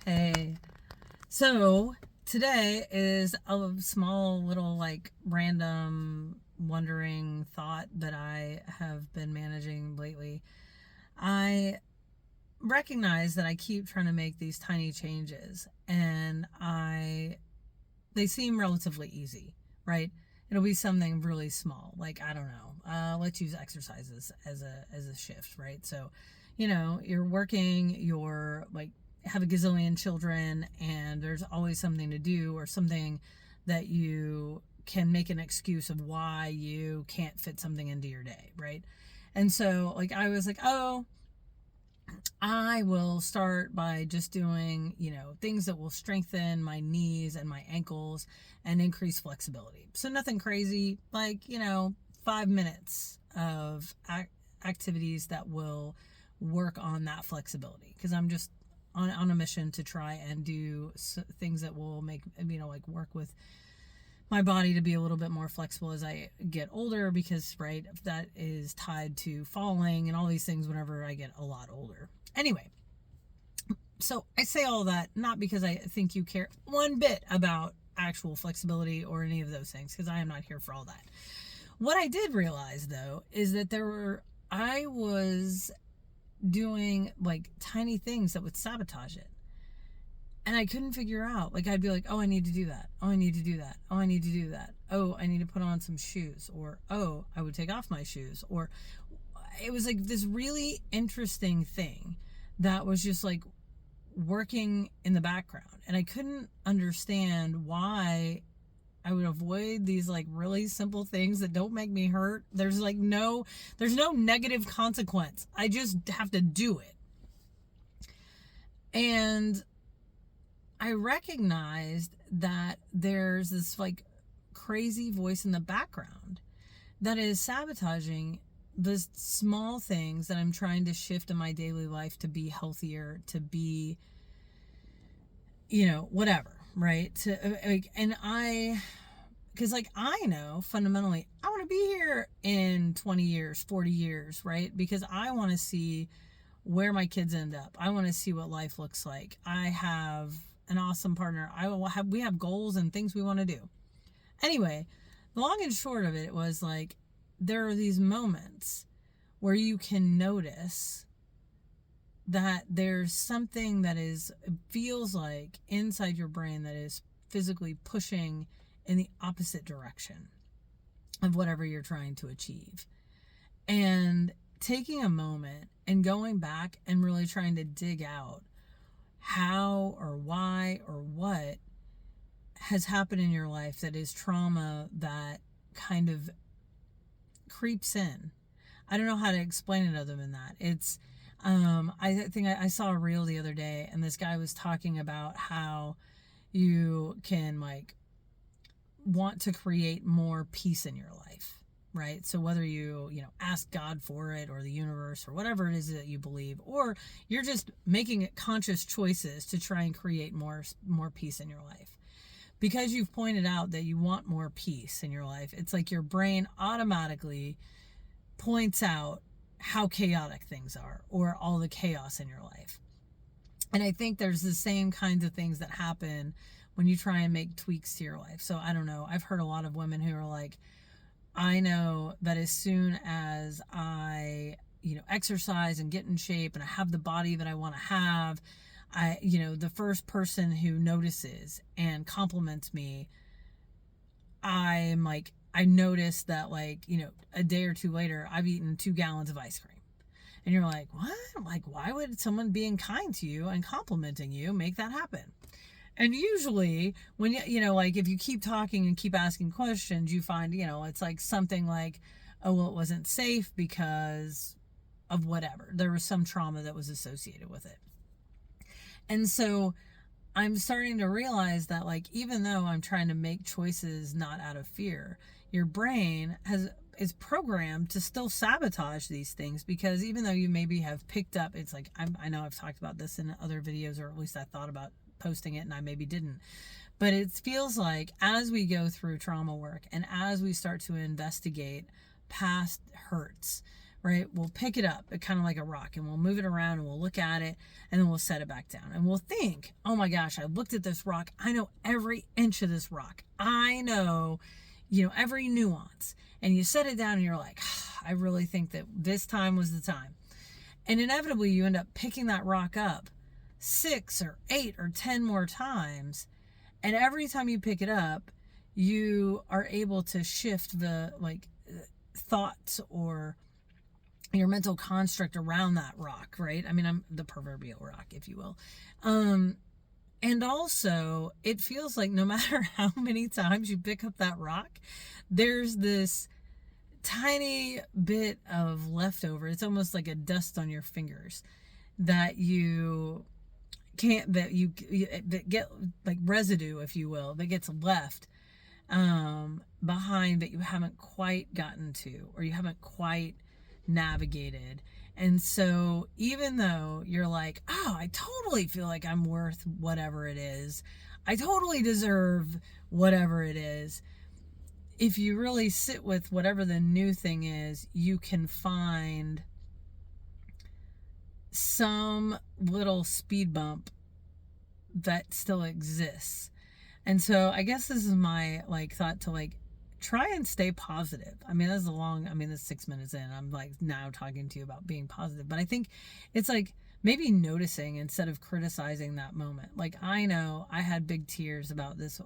Hey. So today is a small little random wondering thought that I have been managing lately. I recognize that I keep trying to make these tiny changes and they seem relatively easy, right? It'll be something really small, like I don't know. Let's use exercises as a shift, right? So, you're working, you're like have a gazillion children, and there's always something to do or something that you can make an excuse of why you can't fit something into your day, right? And so, I was like, oh, I will start by just doing, things that will strengthen my knees and my ankles and increase flexibility. So nothing crazy, 5 minutes of activities that will work on that flexibility because I'm just on a mission to try and do things that will make, work with my body to be a little bit more flexible as I get older because, right, that is tied to falling and all these things whenever I get a lot older. Anyway, so I say all that not because I think you care one bit about actual flexibility or any of those things, because I am not here for all that. What I did realize though is that I was doing tiny things that would sabotage it. And I couldn't figure out, I'd be like, oh, I need to do that. Oh, I need to do that. Oh, I need to do that. Oh, I need to put on some shoes. Or, oh, I would take off my shoes. Or it was like this really interesting thing that was just working in the background. And I couldn't understand why I would avoid these really simple things that don't make me hurt. There's no negative consequence. I just have to do it. And I recognized that there's this crazy voice in the background that is sabotaging the small things that I'm trying to shift in my daily life to be healthier, to be, whatever, right? Because I know fundamentally I want to be here in 20 years, 40 years, right? Because I want to see where my kids end up. I want to see what life looks like. I have an awesome partner. We have goals and things we want to do. Anyway, the long and short of it was there are these moments where you can notice that there's something that feels like inside your brain that is physically pushing in the opposite direction of whatever you're trying to achieve. And taking a moment and going back and really trying to dig out how or why or what has happened in your life that is trauma that kind of creeps in. I don't know how to explain it other than that. It's I think I saw a reel the other day, and this guy was talking about how you can want to create more peace in your life, right? So whether you ask God for it or the universe or whatever it is that you believe, or you're just making conscious choices to try and create more peace in your life. Because you've pointed out that you want more peace in your life, it's like your brain automatically points out how chaotic things are or all the chaos in your life. And I think there's the same kinds of things that happen when you try and make tweaks to your life. So I don't know. I've heard a lot of women who are like, I know that as soon as I, exercise and get in shape and I have the body that I want to have, the first person who notices and compliments me, I notice that a day or two later, I've eaten 2 gallons of ice cream. And you're like, what? Why would someone being kind to you and complimenting you make that happen? And usually when, if you keep talking and keep asking questions, you find, it's something like, oh, well, it wasn't safe because of whatever. There was some trauma that was associated with it. And so I'm starting to realize that even though I'm trying to make choices not out of fear, your brain is programmed to still sabotage these things, because even though you maybe have picked up, it's I know I've talked about this in other videos, or at least I thought about posting it and I maybe didn't, but it feels like as we go through trauma work and as we start to investigate past hurts, right? We'll pick it up, kind of like a rock, and we'll move it around and we'll look at it and then we'll set it back down. And we'll think, oh my gosh, I looked at this rock. I know every inch of this rock. I know, every nuance. And you set it down and you're like, I really think that this time was the time. And inevitably you end up picking that rock up 6 or 8 or 10 more times. And every time you pick it up, you are able to shift the thoughts or your mental construct around that rock, right? I mean, I'm the proverbial rock, if you will. And also, it feels like no matter how many times you pick up that rock, there's this tiny bit of leftover. It's almost like a dust on your fingers that you can't, that get like residue, if you will, that gets left behind that you haven't quite gotten to, or you haven't quite navigated. And so even though you're like, oh, I totally feel like I'm worth whatever it is, I totally deserve whatever it is, if you really sit with whatever the new thing is, you can find some little speed bump that still exists. And so I guess this is my thought to try and stay positive. I mean, this is 6 minutes in. I'm now talking to you about being positive, but I think it's maybe noticing instead of criticizing that moment. I know I had big tears about this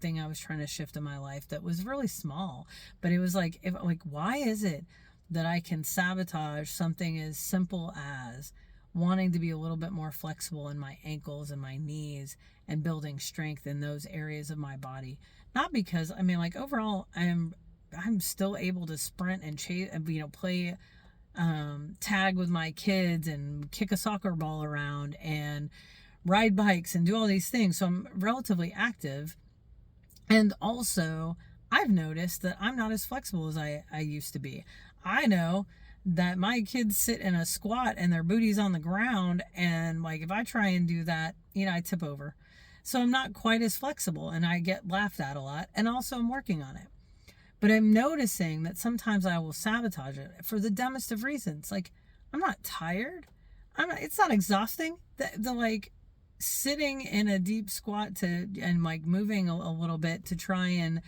thing I was trying to shift in my life that was really small, but it was why is it that I can sabotage something as simple as wanting to be a little bit more flexible in my ankles and my knees and building strength in those areas of my body? Not because, overall, I'm still able to sprint and chase, play tag with my kids and kick a soccer ball around and ride bikes and do all these things. So I'm relatively active. And also, I've noticed that I'm not as flexible as I used to be. I know that my kids sit in a squat and their booty's on the ground, and if I try and do that, I tip over. So I'm not quite as flexible and I get laughed at a lot, and also I'm working on it. But I'm noticing that sometimes I will sabotage it for the dumbest of reasons. I'm not tired. It's not exhausting. The sitting in a deep squat and moving a little bit to try and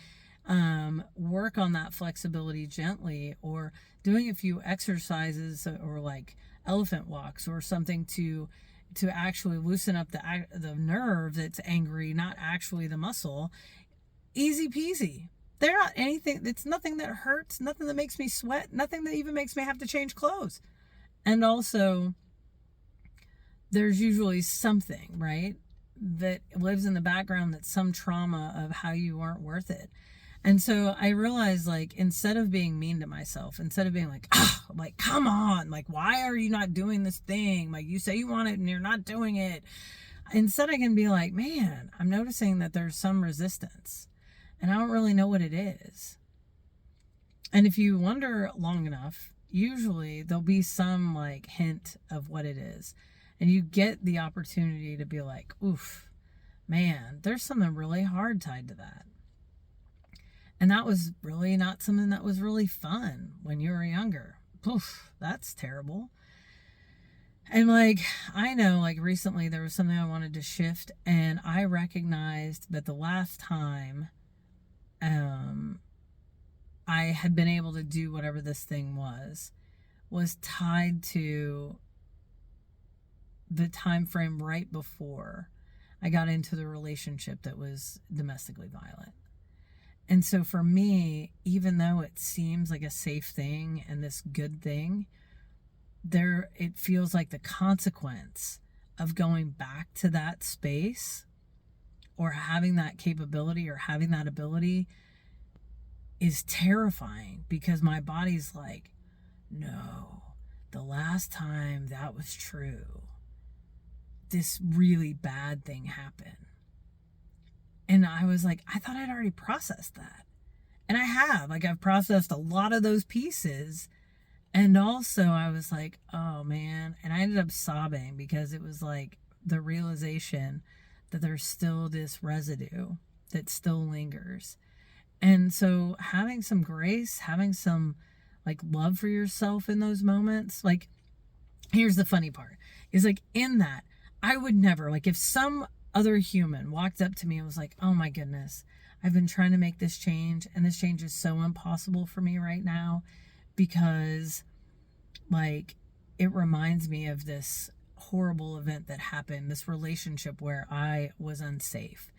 work on that flexibility gently, or doing a few exercises or elephant walks or something to actually loosen up the nerve that's angry, not actually the muscle. Easy peasy. They're not anything. It's nothing that hurts, nothing that makes me sweat, nothing that even makes me have to change clothes. And also, there's usually something, right, that lives in the background, that's some trauma of how you weren't worth it. And so I realized, instead of being mean to myself, instead of being come on, why are you not doing this thing? You say you want it and you're not doing it. Instead, I can be man, I'm noticing that there's some resistance and I don't really know what it is. And if you wonder long enough, usually there'll be some hint of what it is. And you get the opportunity to be oof, man, there's something really hard tied to that. And that was really not something that was really fun when you were younger. Oof, that's terrible. And I know recently there was something I wanted to shift, and I recognized that the last time I had been able to do whatever this thing was tied to the time frame right before I got into the relationship that was domestically violent. And so for me, even though it seems like a safe thing and this good thing, it feels like the consequence of going back to that space, or having that capability or having that ability, is terrifying, because my body's no, the last time that was true, this really bad thing happened. And I was I thought I'd already processed that. And I have. I've processed a lot of those pieces. And also I was oh man. And I ended up sobbing, because it was the realization that there's still this residue that still lingers. And so having some grace, having some like love for yourself in those moments. Like, here's the funny part is like in that, I would never, like, if some other human walked up to me and was like, oh my goodness, I've been trying to make this change and this change is so impossible for me right now because, like, it reminds me of this horrible event that happened, this relationship where I was unsafe.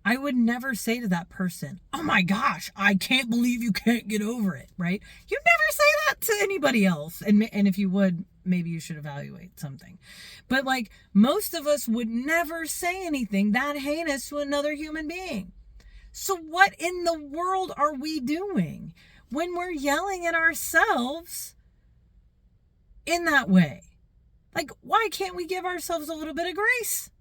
I would never say to that person, oh my gosh, I can't believe you can't get over it, right? You'd never say that to anybody else. And if you would, maybe you should evaluate something. But like most of us would never say anything that heinous to another human being. So what in the world are we doing when we're yelling at ourselves in that way? Like, why can't we give ourselves a little bit of grace?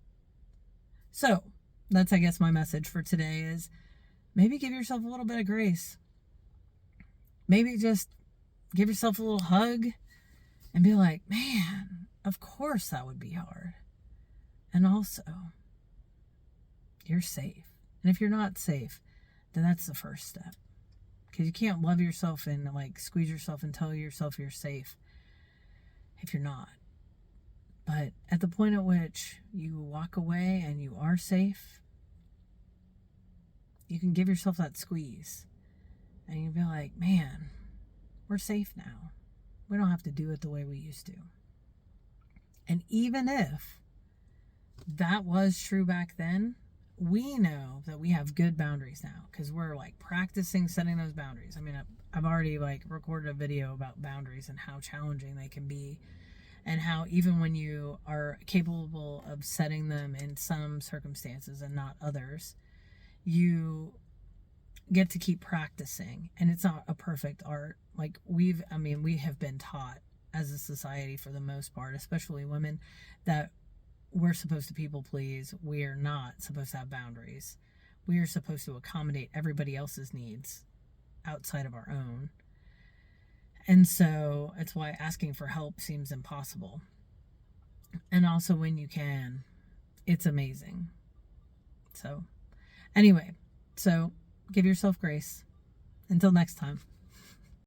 So that's, I guess, my message for today is maybe give yourself a little bit of grace. Maybe just give yourself a little hug and be like, man, of course that would be hard. And also, you're safe. And if you're not safe, then that's the first step. Because you can't love yourself and like squeeze yourself and tell yourself you're safe if you're not. But at the point at which you walk away and you are safe, you can give yourself that squeeze. And you can be like, man, we're safe now. We don't have to do it the way we used to. And even if that was true back then, we know that we have good boundaries now because we're like practicing setting those boundaries. I mean, I've already like recorded a video about boundaries and how challenging they can be. And how even when you are capable of setting them in some circumstances and not others, you get to keep practicing. And it's not a perfect art. Like we have been taught as a society for the most part, especially women, that we're supposed to people please. We are not supposed to have boundaries. We are supposed to accommodate everybody else's needs outside of our own. And so it's why asking for help seems impossible. And also when you can, it's amazing. So anyway, so give yourself grace. Until next time.